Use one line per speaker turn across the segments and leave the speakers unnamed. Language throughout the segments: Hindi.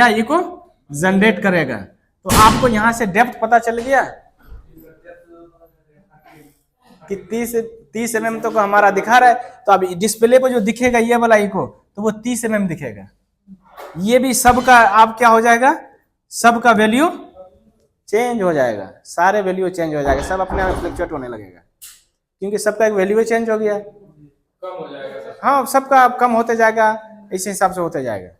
इको जनरेट करेगा। तो आपको यहां से डेप्थ पता चल गया कि 30 mm तक हमारा दिखा रहा है। तो अब डिस्प्ले पर जो दिखेगा ये वाला इको, तो वो 30 mm दिखेगा। ये भी सबका आप क्या हो जाएगा, सबका वैल्यू चेंज हो जाएगा, सारे वैल्यू चेंज हो जाएगा, सब अपने आप फ्लक्चुएट होने लगेगा, क्योंकि सबका एक वैल्यू चेंज हो गया, कम हो जाएगा। हाँ, सबका कम होते जाएगा, इस हिसाब से होते जाएगा।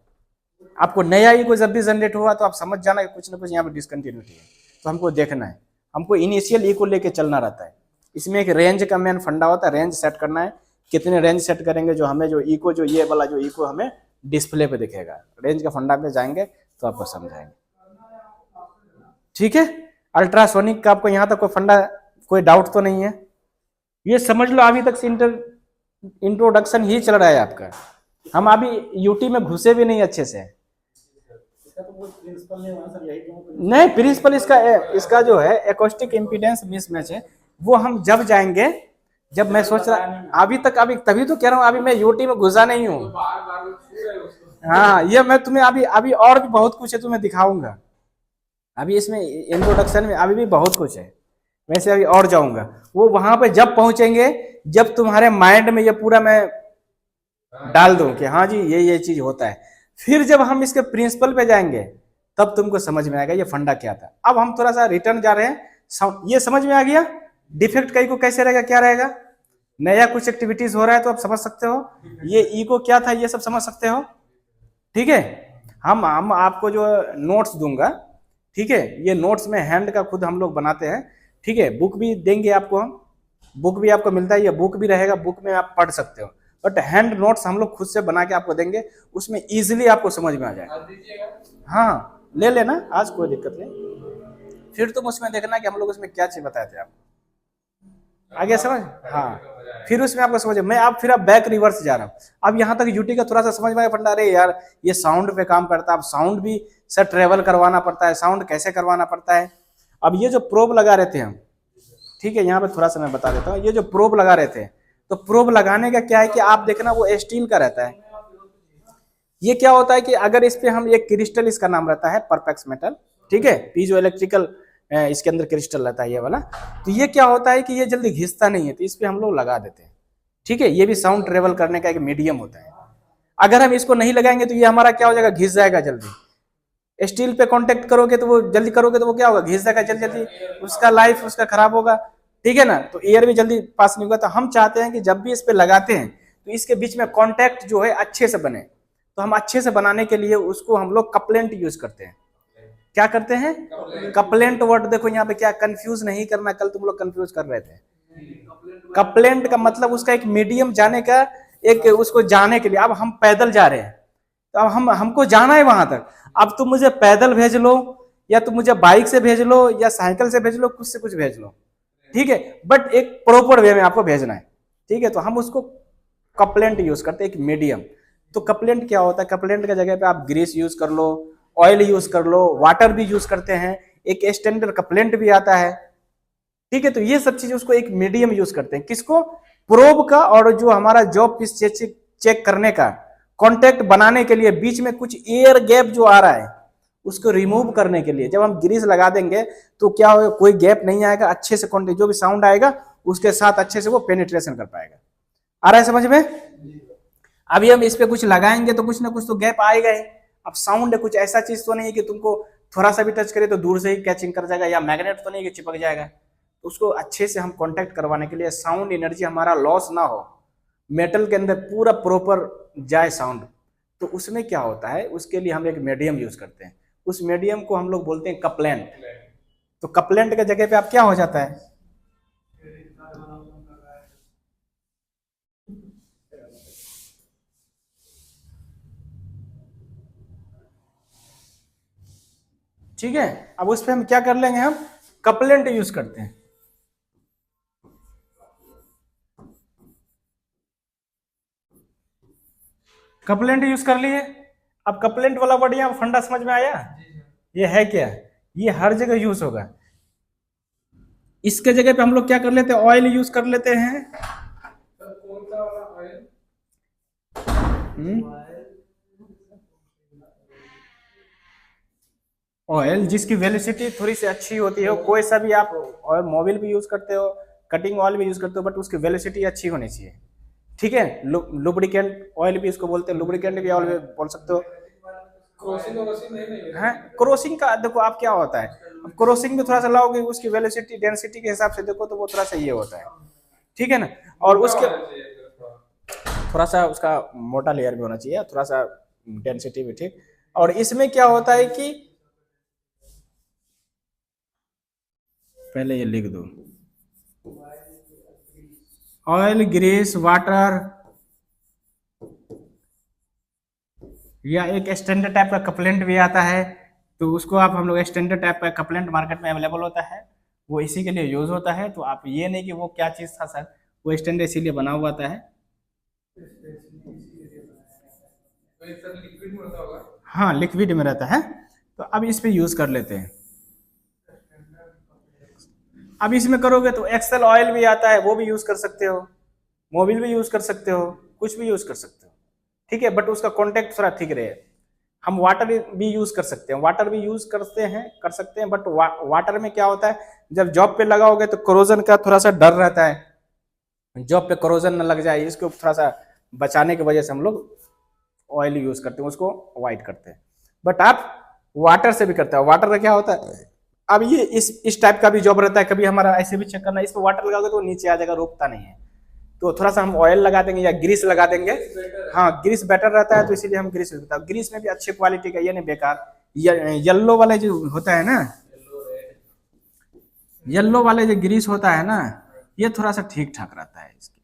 आपको नया इको जब भी जनरेट हुआ तो आप समझ जाना कि कुछ ना कुछ यहाँ पे डिसकंटिन्यूटी है, तो हमको देखना है, हमको इनिशियल इको लेके चलना रहता है। इसमें एक रेंज का मेन फंडा होता है, रेंज सेट करना है, कितने रेंज सेट करेंगे जो हमें जो इको जो ये वाला जो इको हमें डिस्प्ले पे दिखेगा। रेंज का फंडा पे जाएंगे तो आपको समझाएंगे, ठीक है। अल्ट्रासोनिक का आपको यहाँ तक कोई फंडा, कोई डाउट तो नहीं है? ये समझ लो अभी तक इंट्रोडक्शन ही चल रहा है आपका, हम अभी यूटी में घुसे भी नहीं अच्छे से। नहीं, प्रिंसिपल इसका जो है एकॉस्टिक इम्पीडेंस मिसमैच है, वो हम जब जाएंगे, जब मैं सोच रहा अभी तभी तो कह रहा हूँ, अभी मैं यूटी में घुसा नहीं हूँ। हाँ, ये मैं तुम्हें अभी और भी बहुत कुछ है तुम्हें दिखाऊंगा, अभी इसमें इंट्रोडक्शन में अभी भी बहुत कुछ है, वैसे अभी और जाऊंगा। वो वहां पे जब पहुंचेंगे, जब तुम्हारे माइंड में ये पूरा मैं डाल दूं कि हाँ जी ये चीज होता है, फिर जब हम इसके प्रिंसिपल पे जाएंगे तब तुमको समझ में आएगा ये फंडा क्या था। अब हम थोड़ा सा रिटर्न जा रहे हैं, ये समझ में आ गया डिफेक्ट कई को कैसे रहेगा, क्या रहेगा, नया कुछ एक्टिविटीज हो रहा है तो आप समझ सकते हो, ये इको क्या था ये सब समझ सकते हो, ठीक है। हम आपको जो नोट्स दूंगा, ठीक है, ये नोट्स में हैंड का खुद हम लोग बनाते हैं, ठीक है। बुक भी देंगे आपको, हम बुक भी आपको मिलता है, ये बुक भी रहेगा, बुक में आप पढ़ सकते हो, बट हैंड नोट्स हम लोग खुद से बना के आपको देंगे, उसमें इजीली आपको समझ में आ जाएगा। हाँ, ले लेना आज, कोई दिक्कत नहीं, फिर तुम उसमें देखना कि हम लोग उसमें क्या चीज बताए थे आपको, आगे समझ। हाँ, फिर उसमें आपको समझ, मैं अब फिर अब बैक रिवर्स जा रहा हूँ। अब यहाँ तक यूटी का थोड़ा सा समझ में आया फंडा, अरे यार ये साउंड पे काम करता है, अब साउंड भी सर ट्रेवल करवाना पड़ता है, साउंड कैसे करवाना पड़ता है। अब ये जो प्रोब लगा रहे थे हम, ठीक है, यहाँ पे थोड़ा सा मैं बता देता हूँ, ये जो प्रोब लगा रहे थे, तो प्रोब लगाने का क्या है कि आप देखना वो स्टील का रहता है। ये क्या होता है कि अगर इस पे हम एक क्रिस्टल, इसका नाम रहता है परपेक्स मेटल, ठीक है, पीजो इलेक्ट्रिकल इसके अंदर क्रिस्टल रहता है ये वाला, तो ये क्या होता है कि ये जल्दी घिसता नहीं है, तो इस पे हम लोग लगा देते हैं, ठीक है। ये भी साउंड ट्रेवल करने का एक मीडियम होता है। अगर हम इसको नहीं लगाएंगे तो ये हमारा क्या हो जाएगा, घिस जाएगा जल्दी। स्टील पे कांटेक्ट करोगे तो वो जल्दी करोगे तो वो क्या होगा, घिस जाएगा जल्दी जल्दी, उसका लाइफ उसका खराब होगा, ठीक है ना। तो एयर भी जल्दी पास नहीं होगा। तो हम चाहते हैं कि जब भी इस पे लगाते हैं तो इसके बीच में कांटेक्ट जो है अच्छे से बने, तो हम अच्छे से बनाने के लिए उसको हम लोग कपलेंट यूज करते हैं। क्या करते हैं, कपलेंट वर्ड देखो यहाँ पे, क्या कंफ्यूज नहीं करना, कल तुम लोग कंफ्यूज कर रहे थे। कपलेंट का मतलब उसका एक मीडियम जाने का, एक उसको जाने के लिए, अब हम पैदल जा रहे हैं तो अब हमको जाना है वहां तक, अब तुम मुझे पैदल भेज लो या तुम मुझे बाइक से भेज लो या साइकिल से भेज लो, कुछ से कुछ भेज लो, ठीक है, बट एक प्रॉपर वे में आपको भेजना है, ठीक है। तो हम उसको कपलेंट यूज करते हैं, एक मीडियम। तो कपलेंट क्या होता है, कपलेंट की जगह पे आप ग्रीस यूज कर लो, ऑयल यूज कर लो, वाटर भी यूज करते हैं, एक स्टैंडर्ड कपलेंट भी आता है, ठीक है। तो ये सब चीज उसको एक मीडियम यूज करते हैं, किसको, प्रोब का, और जो हमारा जॉब पीस चेक करने का, कांटेक्ट बनाने के लिए, बीच में कुछ एयर गैप जो आ रहा है उसको रिमूव करने के लिए। जब हम ग्रीस लगा देंगे तो क्या होगा, कोई गैप नहीं आएगा, अच्छे से कांटेक्ट, जो भी साउंड आएगा उसके साथ अच्छे से वो पेनिट्रेशन कर पाएगा। आ रहा है समझ में? अभी हम इस पे कुछ लगाएंगे तो कुछ ना कुछ तो गैप आएगा ही। अब साउंड कुछ ऐसा चीज तो नहीं है कि तुमको थोड़ा सा भी टच करे तो दूर से ही कैचिंग कर जाएगा, या मैग्नेट तो नहीं कि चिपक जाएगा। तो उसको अच्छे से हम कांटेक्ट करवाने के लिए, साउंड एनर्जी हमारा लॉस ना हो, मेटल के अंदर पूरा प्रॉपर जाए साउंड, तो उसमें क्या होता है, उसके लिए हम एक मीडियम यूज करते हैं, उस मीडियम को हम लोग बोलते हैं कपलेंट। तो कपलेंट के जगह पे आप क्या हो जाता है, ठीक है। अब उस पर हम क्या कर लेंगे, हम कपलेंट यूज करते हैं। कपलेंट यूज कर लिए। अब कपलेंट वाला वर्ड यहाँ फंडा समझ में आया, ये है क्या, ये हर जगह यूज होगा। इसके जगह पे हम लोग क्या कर लेते हैं, ऑयल यूज कर लेते हैं। ऑयल जिसकी वेलोसिटी थोड़ी सी अच्छी होती है, कोई सा भी आप ऑयल मोबिल भी यूज करते हो, कटिंग ऑयल भी यूज करते हो, बट उसकी वेलोसिटी अच्छी होनी चाहिए। ठीक है, लुब्रिकेंट ऑयल भी इसको बोलते हैं, लुब्रिकेंट भी ऑयल बोल सकते हो। है क्रॉसिंग का देखो आप क्या होता है, अब क्रॉसिंग में थोड़ा सा लाओगे उसकी वेलोसिटी डेंसिटी के हिसाब से देखो तो वो थोड़ा सा ये होता है। ठीक है ना, और उसके थोड़ा सा उसका मोटा लेयर भी होना चाहिए, थोड़ा सा डेंसिटी भी ठीक। और इसमें क्या होता है कि पहले ये लिख दो, ऑयल, ग्रीस, वाटर, या एक स्टैंडर्ड टाइप का कपलेंट भी आता है, तो उसको आप हम लोग स्टैंडर्ड टाइप का कपलेंट मार्केट में अवेलेबल होता है, वो इसी के लिए यूज होता है। तो आप ये नहीं कि वो क्या चीज था सर, वो स्टैंडर्ड इसीलिए बना हुआ आता है। हाँ लिक्विड में रहता है, तो अब इस पे यूज कर लेते हैं। अब इसमें करोगे तो एक्सेल ऑयल भी आता है, वो भी यूज कर सकते हो, मोबिल भी यूज कर सकते हो, कुछ भी यूज कर सकते हो। ठीक है, बट उसका कॉन्टेक्ट थोड़ा ठीक रहे। हम वाटर भी यूज कर सकते हैं, वाटर भी यूज करते हैं कर सकते हैं, बट वाटर में क्या होता है, जब जॉब पे लगाओगे तो कोरोजन का थोड़ा सा डर रहता है, जॉब पे कोरोजन न लग जाए, इसको थोड़ा सा बचाने की वजह से हम लोग ऑयल यूज करते हैं, उसको अवॉइड करते हैं। बट आप वाटर से भी करते हैं, वाटर का क्या होता है, अब ये इस टाइप का भी जॉब रहता है, कभी हमारा ऐसे भी चेक करना है, इस पर वाटर लगाओगे तो नीचे आ जाएगा, रोकता नहीं है, तो थोड़ा सा हम ऑयल लगा देंगे या ग्रीस लगा देंगे। हाँ ग्रीस बेटर रहता है, तो इसीलिए हम ग्रीस यूज करते हैं। ग्रीस में भी अच्छी क्वालिटी का, ये नहीं बेकार। येल्लो वाले जो होता है ना, येल्लो वाले जो ग्रीस होता है ना, ये थोड़ा सा ठीक ठाक रहता है इसकी।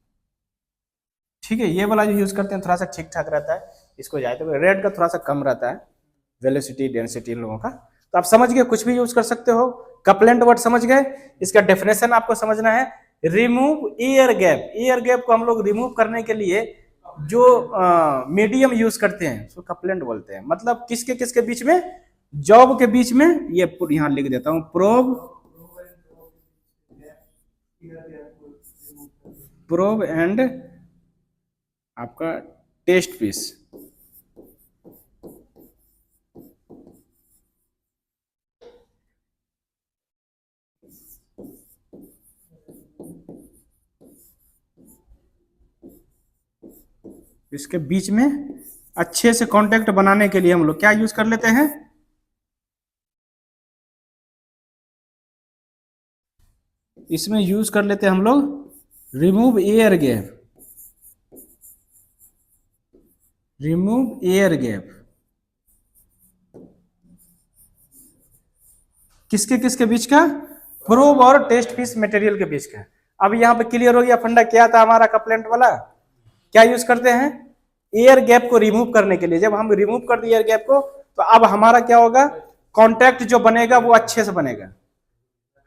ठीक है, ये वाला जो यूज करते हैं थोड़ा सा ठीक ठाक रहता है, इसको जाए तो रेड का थोड़ा सा कम रहता है, वेलोसिटी डेंसिटी इन लोगों का। तो आप समझ गए, कुछ भी यूज कर सकते हो। कपलेंट वर्ड समझ गए, इसका डेफिनेशन आपको समझना है। Remove air gap, air gap को हम लोग रिमूव करने के लिए जो मीडियम यूज करते हैं उसको कपलेंट बोलते हैं। मतलब किसके किसके बीच में, जॉब के बीच में, ये यहां लिख देता हूं, प्रोब, प्रोब एंड आपका टेस्ट पीस। इसके बीच में अच्छे से कांटेक्ट बनाने के लिए हम लोग क्या यूज कर लेते हैं, इसमें यूज कर लेते हैं हम लोग remove air gap, remove air gap. किसके किसके बीच का, प्रोब और टेस्ट पीस मटेरियल के बीच का। अब यहाँ पे क्लियर हो गया फंडा क्या था हमारा कपलेंट वाला, क्या यूज करते हैं, एयर गैप को रिमूव करने के लिए। जब हम रिमूव कर दिए एयर गैप को, तो अब हमारा क्या होगा, कॉन्टैक्ट जो बनेगा वो अच्छे से बनेगा।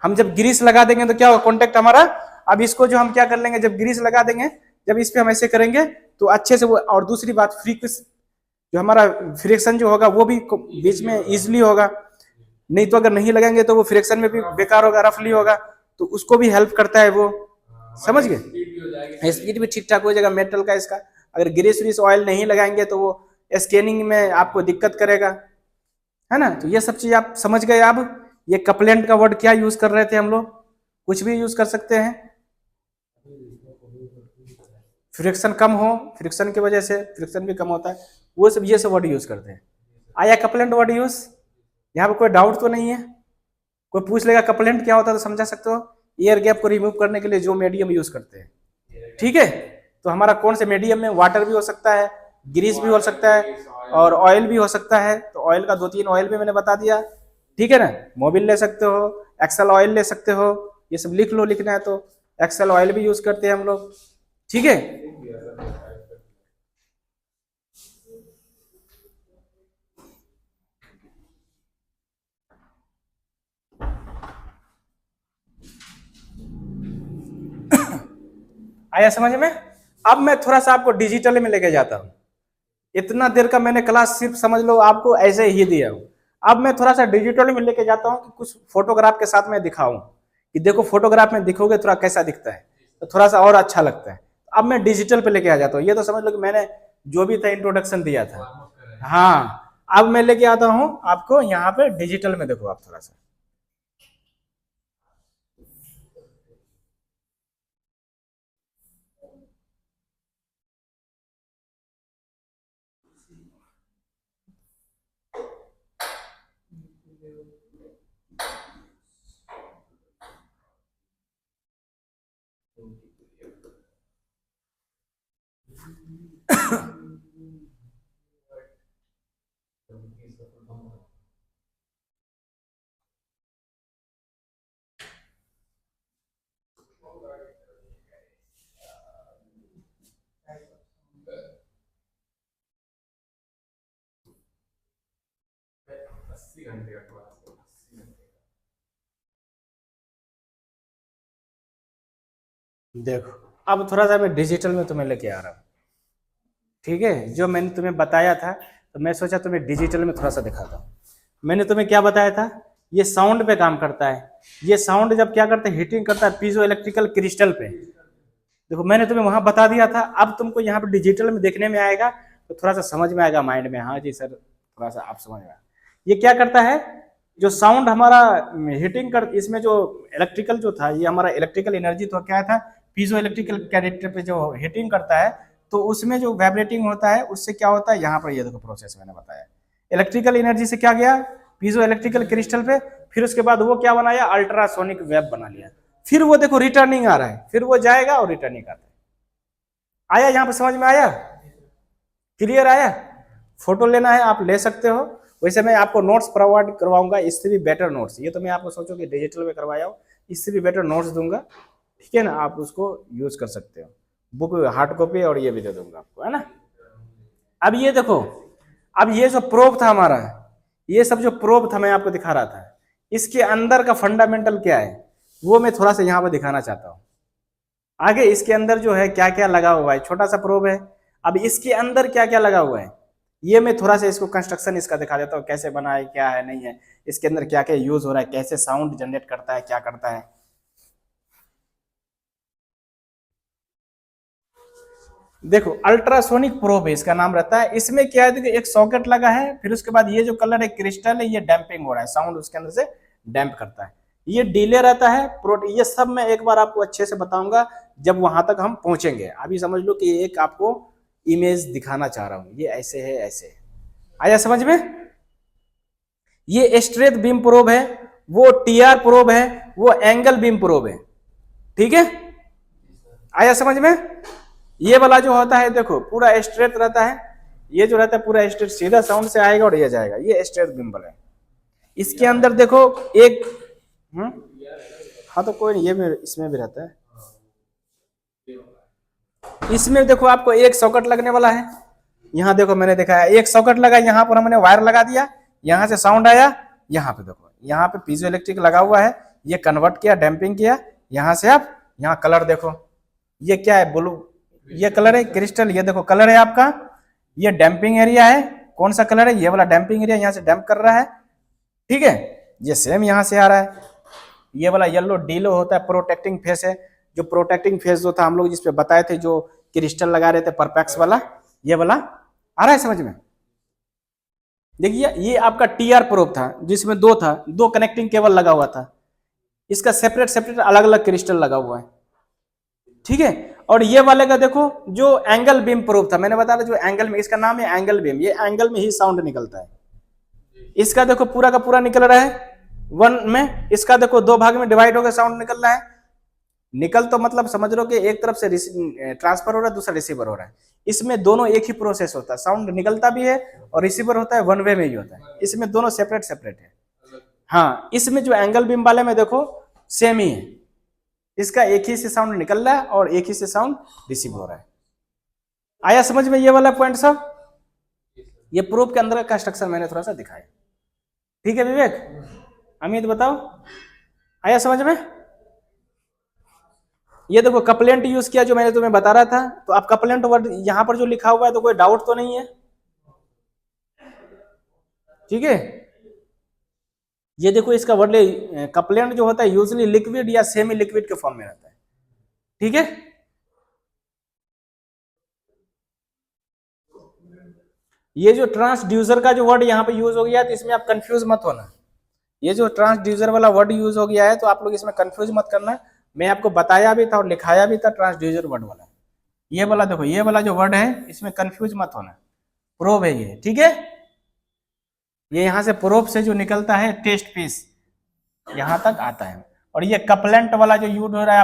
हम जब ग्रीस लगा देंगे तो क्या होगा, कॉन्टैक्ट हमारा। अब इसको जो हम क्या कर लेंगे, जब ग्रीस लगा देंगे, जब इस पे हम ऐसे करेंगे तो अच्छे से वो। और दूसरी बात, फ्रिक्स जो हमारा फ्रिक्शन जो होगा वो भी बीच में इजिली होगा। नहीं तो अगर नहीं लगाएंगे तो वो फ्रिक्शन में भी बेकार होगा, रफली होगा, तो उसको भी हेल्प करता है वो। समझ गए, स्पीड भी ठीक ठाक हो जाएगा मेटल का इसका। अगर ग्रीस व्रीस ऑयल नहीं लगाएंगे तो वो स्कैनिंग में आपको दिक्कत करेगा, है ना। तो ये सब चीज आप समझ गए। अब ये कपलेंट का वर्ड क्या यूज कर रहे थे हम लोग, कुछ भी यूज कर सकते हैं, फ्रिक्शन कम हो, फ्रिक्शन की वजह से फ्रिक्शन भी कम होता है, वो सब ये सब वर्ड यूज करते हैं। आया कपलेंट वर्ड यूज, यहाँ पे कोई डाउट तो नहीं है, कोई पूछ लेगा कपलेंट क्या होता है तो समझा सकते हो, एयर गैप को रिमूव करने के लिए जो मीडियम यूज करते हैं। ठीक है, तो हमारा कौन से मीडियम में, वाटर भी हो सकता है, ग्रीस भी हो सकता है, और ऑयल भी हो सकता है। तो ऑयल का 2-3 ऑयल भी मैंने बता दिया। ठीक है ना, मोबिल ले सकते हो, एक्सेल ऑयल ले सकते हो, ये सब लिख लो, लिखना है तो एक्सेल ऑयल भी यूज करते हैं हम लोग। ठीक है, आया समझ में। अब मैं थोड़ा सा आपको डिजिटल में लेके जाता हूं। इतना देर का मैंने क्लास सिर्फ समझ लो आपको ऐसे ही दिया हूं। अब मैं थोड़ा सा डिजिटल में लेके जाता हूं कि कुछ फोटोग्राफ के साथ में दिखाऊं कि देखो फोटोग्राफ में दिखोगे थोड़ा कैसा दिखता है, तो थोड़ा सा और अच्छा लगता है। अब मैं डिजिटल पे लेके आ जाता हूँ। ये तो समझ लो कि मैंने जो भी था इंट्रोडक्शन दिया था। हाँ, अब मैं लेके आता हूं आपको यहाँ पे डिजिटल में, देखो आप थोड़ा सा। देखो अब थोड़ा सा मैं डिजिटल में तुम्हें लेके आ रहा हूँ, ठीक है। जो मैंने तुम्हें बताया था, तो मैं सोचा तुम्हें डिजिटल में थोड़ा सा दिखाता हूँ। मैंने तुम्हें क्या बताया था, ये साउंड पे काम करता है। ये साउंड जब क्या करता है, हीटिंग करता है पीजो इलेक्ट्रिकल क्रिस्टल पे। देखो मैंने तुम्हें वहां बता दिया था, अब तुमको यहाँ पे डिजिटल में देखने में आएगा तो थोड़ा सा समझ में आएगा माइंड में, हाँ जी सर थोड़ा सा आप समझ में। ये क्या करता है, जो साउंड हमारा हीटिंग कर, इसमें जो इलेक्ट्रिकल जो था, ये हमारा इलेक्ट्रिकल एनर्जी तो क्या था, पीजो इलेक्ट्रिकल कैरेक्टर पे जो हीटिंग करता है, तो उसमें जो वाइब्रेटिंग होता है उससे क्या होता है, यहाँ पर ये देखो प्रोसेस मैंने बताया, इलेक्ट्रिकल एनर्जी से क्या गया पीजो इलेक्ट्रिकल क्रिस्टल पे, फिर उसके बाद वो क्या बनाया, अल्ट्रासोनिक वेव बना लिया, फिर वो देखो रिटर्निंग आ रहा है, फिर वो जाएगा और रिटर्निंग आता है। आया यहाँ पे, समझ में आया, क्लियर आया। फोटो लेना है आप ले सकते हो, वैसे मैं आपको नोट्स प्रोवाइड करवाऊंगा, इससे भी बेटर नोट्स, ये तो मैं आपको सोचो कि डिजिटल में करवाया हो, इससे भी बेटर नोट्स दूंगा, ठीक है ना, आप उसको यूज कर सकते हो, बुक हार्ड कॉपी और ये भी दे दूंगा आपको, है ना। अब ये देखो, अब ये जो प्रोब था हमारा, ये सब जो प्रोब था मैं आपको दिखा रहा था, इसके अंदर का फंडामेंटल क्या है वो मैं थोड़ा सा यहाँ पर दिखाना चाहता हूँ। आगे इसके अंदर जो है क्या क्या लगा हुआ है, छोटा सा प्रोब है, अब इसके अंदर क्या क्या लगा हुआ है, ये मैं थोड़ा सा इसको कंस्ट्रक्शन इसका दिखा देता हूँ, कैसे बना है, क्या है नहीं है, इसके अंदर क्या क्या यूज हो रहा है, कैसे साउंड जनरेट करता है, क्या करता है। देखो अल्ट्रासोनिक प्रोब है, इसका नाम रहता है। इसमें क्या है, देखो एक सॉकेट लगा है, फिर उसके बाद ये जो कलर है क्रिस्टल है, ये डैम्पिंग हो रहा है, साउंड उसके अंदर से डैम्प करता है, ये डिले रहता है ये सब मैं एक बार आपको अच्छे से बताऊंगा जब वहां तक हम पहुंचेंगे। अभी समझ लो कि एक आपको इमेज दिखाना चाह रहा हूं, ये ऐसे है, ऐसे है, आया समझ में। ये स्ट्रेट बीम प्रोब है, वो टीआर प्रोब है, वो एंगल बीम प्रोब है, ठीक है, आया समझ में। ये वाला जो होता है देखो पूरा स्ट्रेट रहता है, ये जो रहता है पूरा स्ट्रेट, सीधा साउंड से आएगा और ये जाएगा, ये स्ट्रेट बिम्बल है। इसके अंदर देखो एक हाँ तो कोई नहीं, ये भी इसमें भी रहता है। इसमें देखो आपको एक सॉकेट लगने वाला है, यहाँ देखो मैंने देखा है एक सॉकेट लगा, यहाँ पर हमने वायर लगा दिया, यहाँ से साउंड आया, यहाँ पे देखो यहाँ पे पीजो इलेक्ट्रिक लगा हुआ है, ये कन्वर्ट किया, डैम्पिंग किया, यहाँ से आप यहाँ कलर देखो, ये क्या है ब्लू, ये कलर है क्रिस्टल, ये देखो कलर है आपका, ये डैम्पिंग एरिया है, कौन सा कलर है, ये वाला डैम्पिंग एरिया, यहाँ से डैम्प कर रहा है, ठीक है। ये सेम यहाँ से आ रहा है, ये वाला येलो डीलो होता है, प्रोटेक्टिंग फेस है, जो प्रोटेक्टिंग फेस जो था हम लोग जिसपे बताए थे, जो क्रिस्टल लगा रहे थे परपैक्स वाला, ये वाला आ रहा है समझ में। देखिए ये आपका टीआर प्रोब था, जिसमें दो था, दो कनेक्टिंग केबल लगा हुआ था, इसका सेपरेट सेपरेट अलग अलग क्रिस्टल लगा हुआ है, ठीक है। और ये वाले का देखो जो एंगल बीम प्रोब था, मैंने बताया जो एंगल में, इसका नाम है एंगल बीम, ये एंगल में ही साउंड निकलता है, इसका देखो पूरा का पूरा निकल रहा है वन में, इसका देखो दो भाग में डिवाइड होकर साउंड निकल रहा है, निकल तो मतलब समझ लो कि एक तरफ से ट्रांसफर हो रहा है, दूसरा रिसीवर हो रहा है, इसमें दोनों एक ही प्रोसेस होता है, साउंड निकलता भी है और रिसीवर होता है, वन वे में ही होता है, इसमें दोनों सेपरेट सेपरेट है। हाँ इसमें जो एंगल बीम वाले में देखो सेम ही है, इसका एक ही से साउंड निकल रहा है और एक ही से साउंड रिसीव हो रहा है। आया समझ में ये वाला पॉइंट सब, ये प्रूफ के अंदर का स्ट्रक्चर मैंने थोड़ा सा दिखाया, ठीक है विवेक, अमित बताओ आया समझ में। ये देखो कपलेंट यूज किया जो मैंने तुम्हें बता रहा था, तो आप कपलेंट वर्ड यहां पर जो लिखा हुआ है तो कोई डाउट तो नहीं है, ठीक है। ये देखो इसका वर्ड कपलेंट जो होता है यूजली लिक्विड या सेमी लिक्विड के फॉर्म में रहता है, ठीक है। ये जो ट्रांसड्यूसर का जो वर्ड यहाँ पे यूज हो गया है तो इसमें आप कंफ्यूज मत होना। ये जो ट्रांसड्यूसर वाला वर्ड यूज हो गया है तो आप लोग इसमें कंफ्यूज मत करना। मैं आपको बताया भी था और लिखाया भी था ट्रांसड्यूसर वर्ड वाला। ये वाला देखो, ये वाला जो वर्ड है इसमें कंफ्यूज मत होना। प्रोब है ये, ठीक है। ये यहाँ से प्रोब से जो निकलता है टेस्ट पीस यहाँ तक आता है। और ये कपलेंट वाला जो यूज हो रहा है